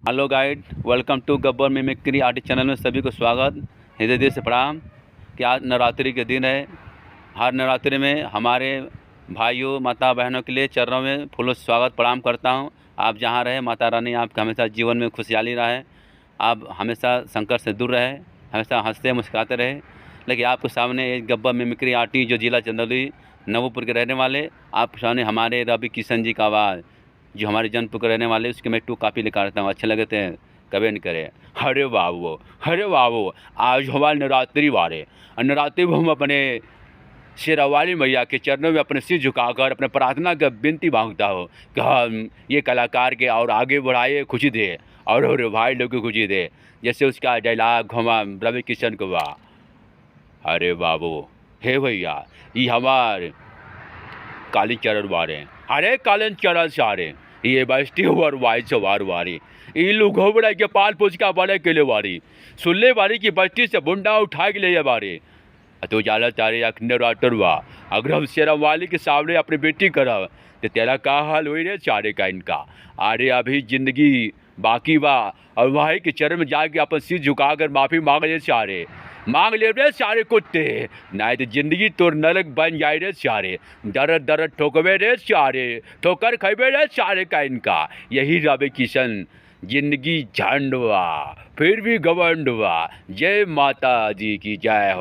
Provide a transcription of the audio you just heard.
Hello guys, welcome to Gabbar mimicry artist channel में सभी को स्वागत। हृदय दिल से प्रणाम कि आज नवरात्रि के दिन है। हर नवरात्रि में हमारे भाइयों माता बहनों के लिए चरणों में फूलों से स्वागत प्रणाम करता हूं। आप जहां रहे माता रानी आपके हमेशा जीवन में खुशहाली रहे, आप हमेशा संकट से दूर रहे, हमेशा हंसते मुस्कुराते रहे। लेकिन आपके सामने एक गब्बर मिमिक्री आर्टिस्ट जो जिला चंदौली नवोपुर के रहने वाले, आपके सामने हमारे रवि किशन जी का आवाज़ जो हमारे जौनपुर के रहने वाले, उसके मैं 2 कॉपी लेकर आता हूँ। अच्छे लगते हैं कमेंट करें। अरे बाबू, अरे बाबू, आज हमारे नवरात्रि वाले नवरात्रि में हम अपने शेरावाली मैया के चरणों में अपने सिर झुकाकर अपने प्रार्थना का विनती मांगता हो कि हम ये कलाकार के और आगे बढ़ाए, खुशी दे और भाई लोग को खुशी दे। जैसे उसका डायलॉग हम रवि किशन को हुआ, अरे बाबू, हे भैया, ये हमारे काली चरण वारे, अरे कालन चरण सारे, ये बस्ती और वाइस वार वारी, ये लोग घोबड़ा के पाल पोछ का बड़े के लिए वारी, सुल्ले वारी की बस्ती से बुंडा उठा के ले बारी। तो जाला तारे नवरात्र हुआ, अगर हम शेरा वाली के सामने अपनी बेटी करब तो तेरा का हाल हो रे चारे का इनका। अरे अभी जिंदगी बाकी बा और भाई के चरण में जाके अपन सिर झुकाकर माफ़ी मांग ले सारे, मांग ले रे सारे कुत्ते, नहीं तो जिंदगी तोर नरक बन जाए रे सारे। दरद दरद ठोकबे रे सारे, ठोकर खैबे रे सारे का इनका। यही रवि किशन, जिंदगी झंड हुआ फिर भी गवंड हुआ। जय माता जी की जय हो।